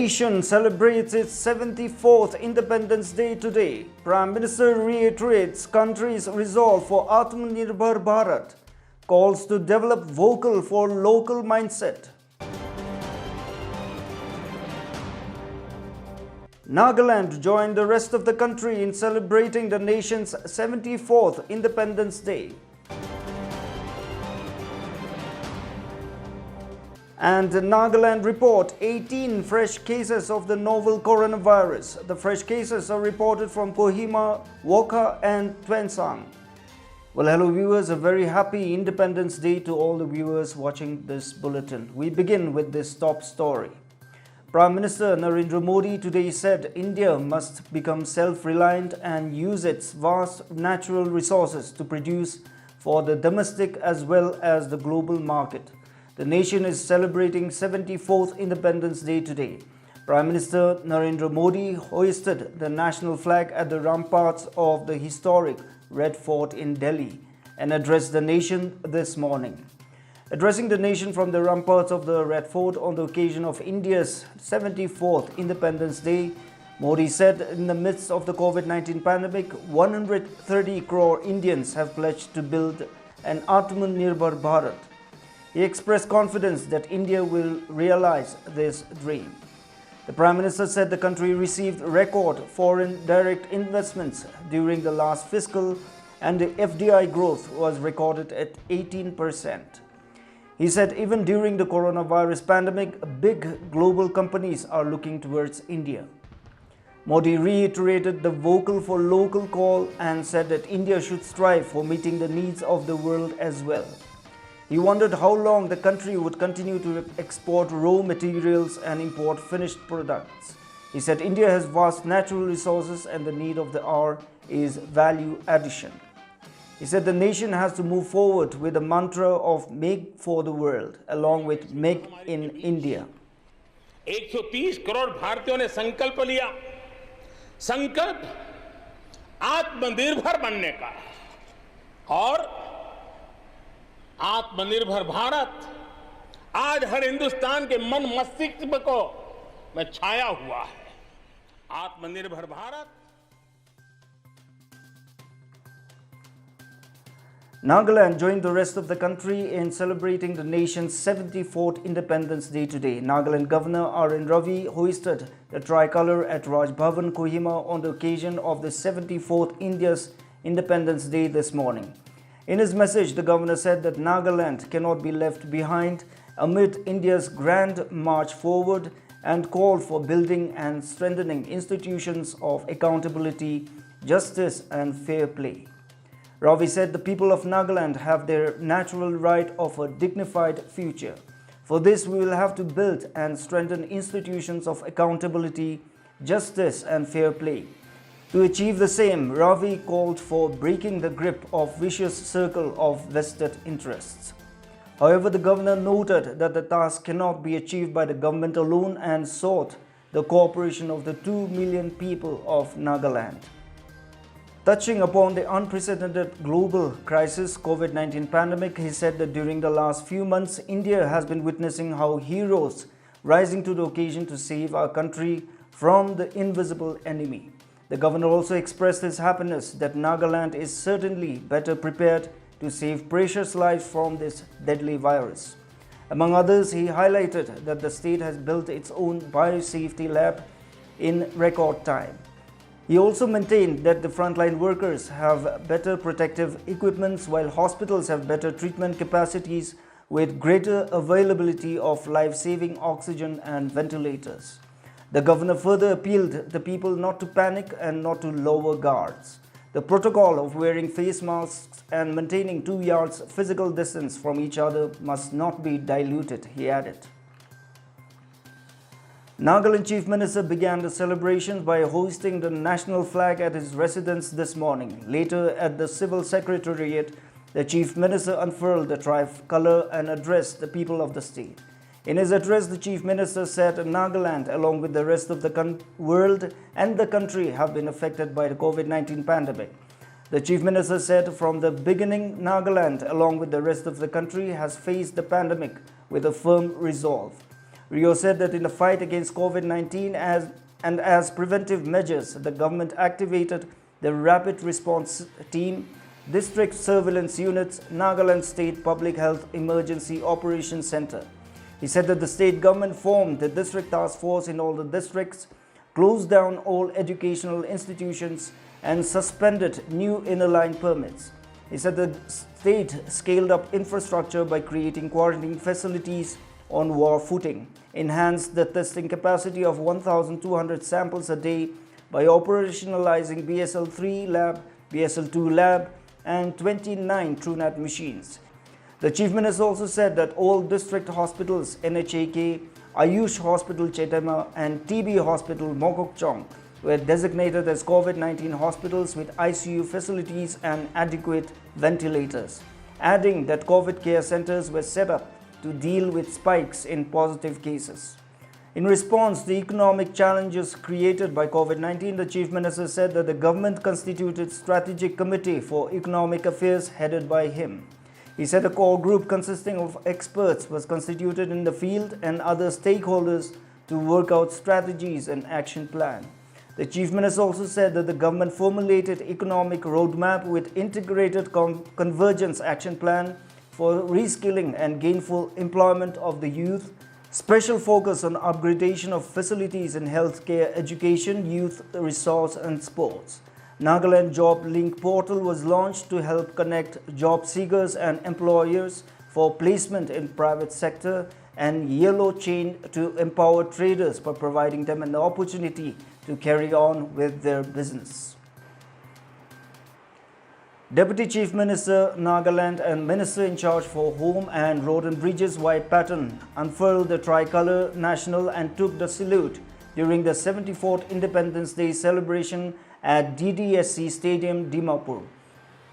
nation celebrates its 74th Independence Day today. Prime Minister reiterates country's resolve for Atmanirbhar Bharat, calls to develop vocal for local mindset. Nagaland joined the rest of the country in celebrating the nation's 74th Independence Day. And Nagaland report 18 fresh cases of the novel coronavirus. The fresh cases are reported from Kohima, Wokha and Twensang. Well, hello viewers, a very happy Independence Day to all the viewers watching this bulletin. We begin with this top story. Prime Minister Narendra Modi today said India must become self-reliant and use its vast natural resources to produce for the domestic as well as the global market. The nation is celebrating 74th Independence Day today. Prime Minister Narendra Modi hoisted the national flag at the ramparts of the historic Red Fort in Delhi and addressed the nation this morning. Addressing the nation from the ramparts of the Red Fort on the occasion of India's 74th Independence Day, Modi said in the midst of the COVID-19 pandemic, 130 crore Indians have pledged to build an Atmanirbhar Bharat. He expressed confidence that India will realize this dream. The Prime Minister said the country received record foreign direct investments during the last fiscal and the FDI growth was recorded at 18%. He said even during the coronavirus pandemic, big global companies are looking towards India. Modi reiterated the vocal for local call and said that India should strive for meeting the needs of the world as well. He wondered how long the country would continue to export raw materials and import finished products. He said India has vast natural resources and the need of the hour is value addition. He said the nation has to move forward with the mantra of Make for the World along with Make in India. 130 crore भारतीयों ने संकल्प लिया, संकल्प आत्मनिर्भर बनने का और आत्मनिर्भर भारत आज हर हिंदुस्तान के मन मस्तिष्क को में छाया हुआ है. आत्मनिर्भर Bharat. Nagaland joined the rest of the country in celebrating the nation's 74th Independence Day today. Nagaland Governor R.N. Ravi hoisted the tricolour at Raj Bhavan, Kohima on the occasion of the 74th India's Independence Day this morning. In his message, the governor said that Nagaland cannot be left behind amid India's grand march forward and called for building and strengthening institutions of accountability, justice and fair play. Ravi said the people of Nagaland have their natural right of a dignified future. For this, we will have to build and strengthen institutions of accountability, justice and fair play. To achieve the same, Ravi called for breaking the grip of vicious circle of vested interests. However, the governor noted that the task cannot be achieved by the government alone and sought the cooperation of the 2 million people of Nagaland. Touching upon the unprecedented global crisis, COVID-19 pandemic, he said that during the last few months, India has been witnessing how heroes rising to the occasion to save our country from the invisible enemy. The governor also expressed his happiness that Nagaland is certainly better prepared to save precious lives from this deadly virus. Among others, he highlighted that the state has built its own biosafety lab in record time. He also maintained that the frontline workers have better protective equipments while hospitals have better treatment capacities with greater availability of life-saving oxygen and ventilators. The governor further appealed the people not to panic and not to lower guards. The protocol of wearing face masks and maintaining 2 yards physical distance from each other must not be diluted, he added. Nagaland Chief Minister began the celebrations by hoisting the national flag at his residence this morning. Later, at the Civil Secretariat, the Chief Minister unfurled the tricolour and addressed the people of the state. In his address, the Chief Minister said Nagaland, along with the rest of the world and the country, have been affected by the COVID-19 pandemic. The Chief Minister said from the beginning, Nagaland, along with the rest of the country, has faced the pandemic with a firm resolve. Rio said that in the fight against COVID-19 as preventive measures, the government activated the Rapid Response Team, District Surveillance Units, Nagaland State Public Health Emergency Operations Center. He said that the state government formed the district task force in all the districts, closed down all educational institutions, and suspended new inner line permits. He said the state scaled up infrastructure by creating quarantine facilities on war footing, enhanced the testing capacity of 1,200 samples a day by operationalizing BSL-3 lab, BSL-2 lab, and 29 TrueNAT machines. The Chief Minister also said that all district hospitals, NHAK, Ayush Hospital Chetama, and TB Hospital Mokokchong, were designated as COVID-19 hospitals with ICU facilities and adequate ventilators, adding that COVID care centers were set up to deal with spikes in positive cases. In response to the economic challenges created by COVID-19, the Chief Minister said that the government constituted Strategic Committee for Economic Affairs headed by him. He said a core group consisting of experts was constituted in the field and other stakeholders to work out strategies and action plan. The Chief Minister also said that the government formulated economic roadmap with integrated convergence action plan for reskilling and gainful employment of the youth, special focus on upgradation of facilities in healthcare, education, youth resource and sports. Nagaland Job Link portal was launched to help connect job seekers and employers for placement in private sector, and Yellow Chain to empower traders by providing them an opportunity to carry on with their business. Deputy Chief Minister, Nagaland and Minister in charge for Home and Road and Bridges Y. Patton unfurled the tricolour national and took the salute during the 74th Independence Day celebration at DDSC Stadium, Dimapur.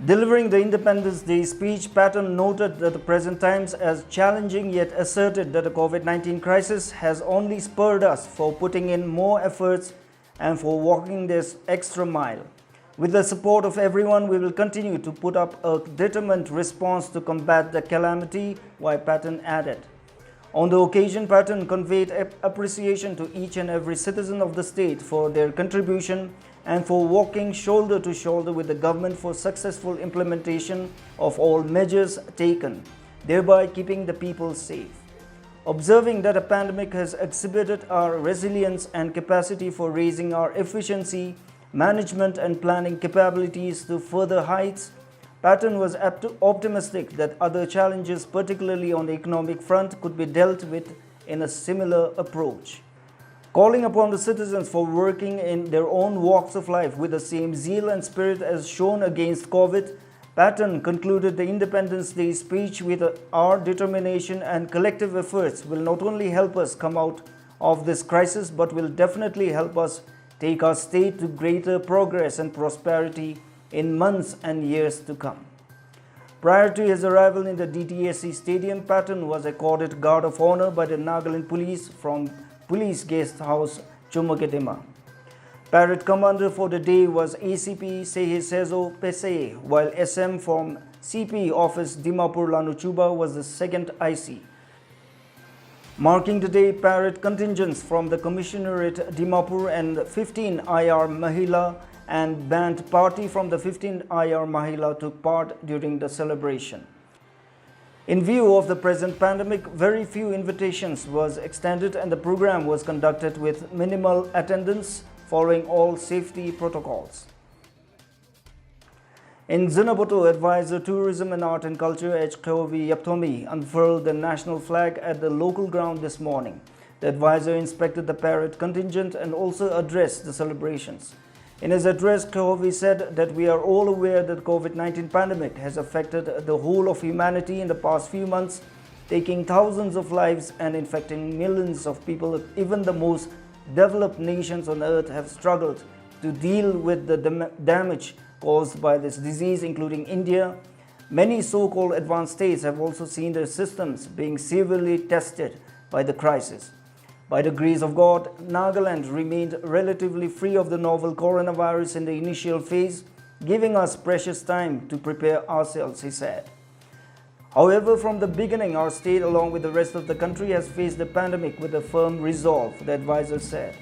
Delivering the Independence Day speech, Patton noted that the present times as challenging, yet asserted that the COVID-19 crisis has only spurred us for putting in more efforts and for walking this extra mile. With the support of everyone, we will continue to put up a determined response to combat the calamity, Y. Patton added. On the occasion, Patton conveyed appreciation to each and every citizen of the state for their contribution and for working shoulder to shoulder with the government for successful implementation of all measures taken, thereby keeping the people safe. Observing that a pandemic has exhibited our resilience and capacity for raising our efficiency, management and planning capabilities to further heights, Patton was optimistic that other challenges, particularly on the economic front, could be dealt with in a similar approach. Calling upon the citizens for working in their own walks of life with the same zeal and spirit as shown against COVID, Patton concluded the Independence Day speech with our determination and collective efforts will not only help us come out of this crisis but will definitely help us take our state to greater progress and prosperity in months and years to come. Prior to his arrival in the DTSC Stadium, Patton was accorded Guard of Honor by the Nagaland Police from Police Guest House, Chumaketema. Parade Commander for the day was ACP Sehesezo Pese, while SM from CP Office Dimapur Lanuchuba was the second IC. Marking the day, parade contingents from the Commissionerate Dimapur and 15 IR Mahila and band party from the 15 IR Mahila took part during the celebration. In view of the present pandemic, very few invitations was extended and the program was conducted with minimal attendance following all safety protocols. In Zinaboto, Advisor Tourism and Art and Culture HKOV Yaptomi unfurled the national flag at the local ground this morning. The advisor inspected the parade contingent and also addressed the celebrations. In his address, Khov said that we are all aware that COVID-19 pandemic has affected the whole of humanity in the past few months, taking thousands of lives and infecting millions of people. Even the most developed nations on earth have struggled to deal with the damage caused by this disease, including India. Many so-called advanced states have also seen their systems being severely tested by the crisis. By the grace of God, Nagaland remained relatively free of the novel coronavirus in the initial phase, giving us precious time to prepare ourselves, he said. However, from the beginning, our state, along with the rest of the country, has faced the pandemic with a firm resolve, the advisor said.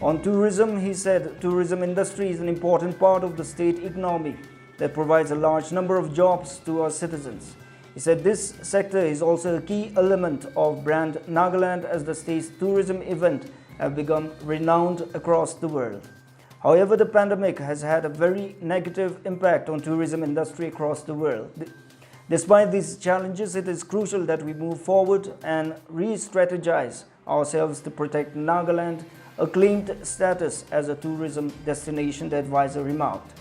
On tourism, he said, tourism industry is an important part of the state economy that provides a large number of jobs to our citizens. He said this sector is also a key element of brand Nagaland, as the state's tourism event have become renowned across the world. However, the pandemic has had a very negative impact on tourism industry across the world. Despite these challenges, it is crucial that we move forward and re-strategize ourselves to protect Nagaland's acclaimed status as a tourism destination, the advisor remarked.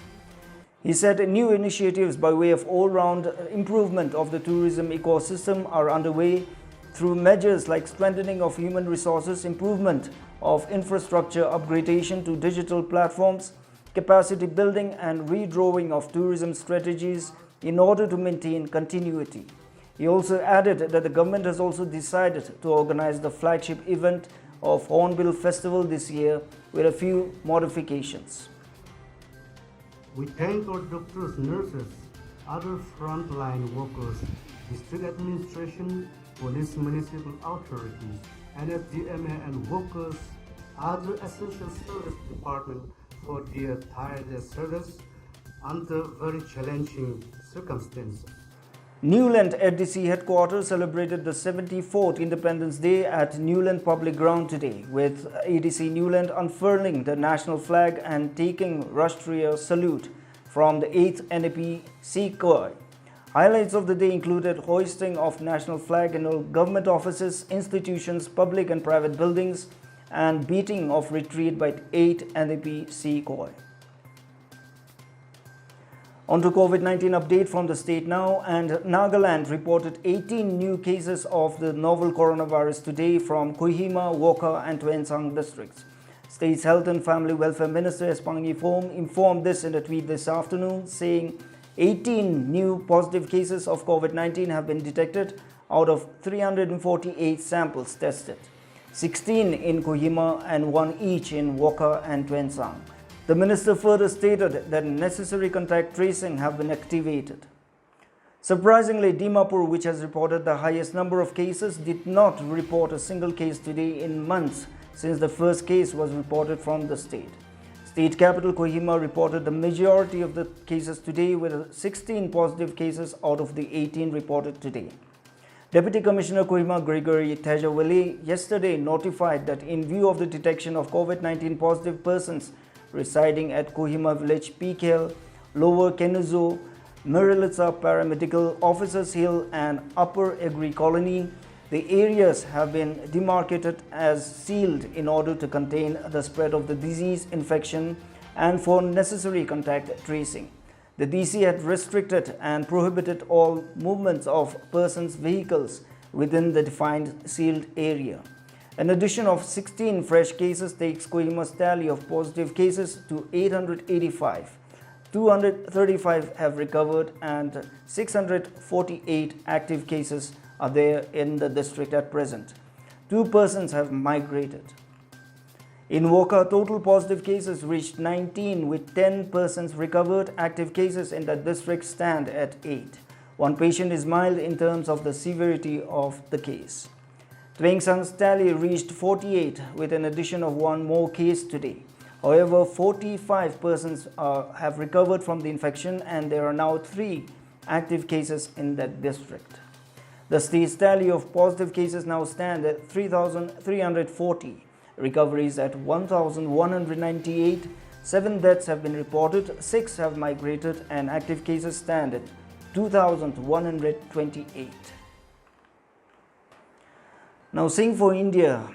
He said new initiatives by way of all-round improvement of the tourism ecosystem are underway through measures like strengthening of human resources, improvement of infrastructure, upgradation to digital platforms, capacity building and redrawing of tourism strategies in order to maintain continuity. He also added that the government has also decided to organize the flagship event of Hornbill Festival this year with a few modifications. We thank our doctors, nurses, other frontline workers, district administration, police, municipal authorities, NFDMA and workers, other essential service departments for their tireless service under very challenging circumstances. Newland ADC headquarters celebrated the 74th Independence Day at Newland Public Ground today, with ADC Newland unfurling the national flag and taking Rashtriya salute from the 8th NAP Sequoia. Highlights of the day included hoisting of national flag in all government offices, institutions, public and private buildings, and beating of retreat by 8th NAP Sequoia. On to COVID-19 update from the state now, and Nagaland reported 18 new cases of the novel coronavirus today from Kohima, Wokha and Tuensang districts. State's Health and Family Welfare Minister Espangi Foam informed this in a tweet this afternoon, saying 18 new positive cases of COVID-19 have been detected out of 348 samples tested, 16 in Kohima and 1 each in Wokha and Tuensang. The minister further stated that necessary contact tracing have been activated. Surprisingly, Dimapur, which has reported the highest number of cases, did not report a single case today in months since the first case was reported from the state. State capital Kohima reported the majority of the cases today, with 16 positive cases out of the 18 reported today. Deputy Commissioner Kohima Gregory Tejawale yesterday notified that in view of the detection of COVID-19 positive persons residing at Kohima Village, Pikel, Lower Kenuzo, Mirilitsa Paramedical Officers Hill and Upper Agri Colony, the areas have been demarcated as sealed in order to contain the spread of the disease infection and for necessary contact tracing. The DC had restricted and prohibited all movements of persons' vehicles within the defined sealed area. An addition of 16 fresh cases takes Kohima's tally of positive cases to 885. 235 have recovered and 648 active cases are there in the district at present. 2 persons have migrated. In Wokha, total positive cases reached 19 with 10 persons recovered. Active cases in the district stand at 8. 1 patient is mild in terms of the severity of the case. Tuensang's tally reached 48 with an addition of 1 more case today. However, 45 persons have recovered from the infection and there are now 3 active cases in that district. The state's tally of positive cases now stand at 3,340. Recoveries at 1,198. 7 deaths have been reported, 6 have migrated and active cases stand at 2,128. Now Sing for India.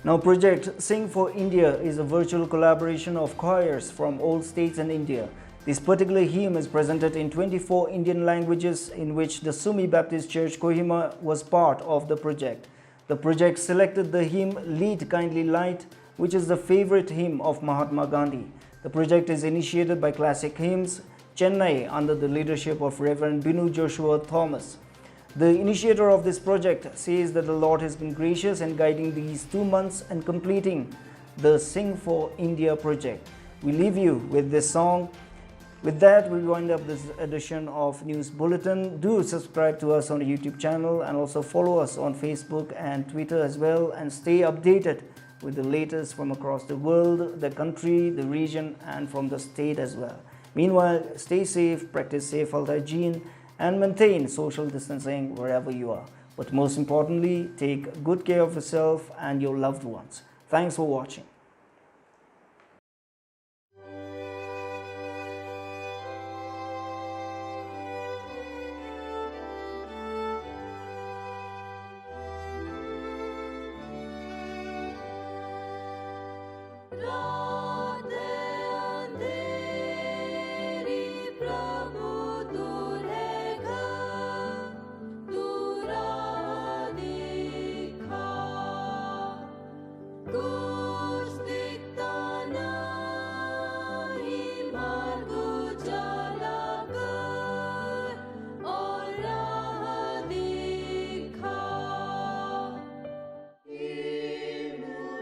Now Project Sing for India is a virtual collaboration of choirs from all states in India. This particular hymn is presented in 24 Indian languages, in which the Sumi Baptist Church Kohima was part of the project. The project selected the hymn Lead Kindly Light, which is the favorite hymn of Mahatma Gandhi. The project is initiated by Classic Hymns, Chennai, under the leadership of Reverend Binu Joshua Thomas. The initiator of this project says that the Lord has been gracious in guiding these 2 months and completing the Sing for India project. We leave you with this song, With that, we wind up this edition of News Bulletin. Do subscribe to us on the YouTube channel and also follow us on Facebook and Twitter as well, and stay updated with the latest from across the world, the country, the region, and from the state as well. Meanwhile, stay safe, practice safe health hygiene, and maintain social distancing wherever you are. But most importantly, take good care of yourself and your loved ones. Thanks for watching.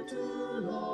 To Lord.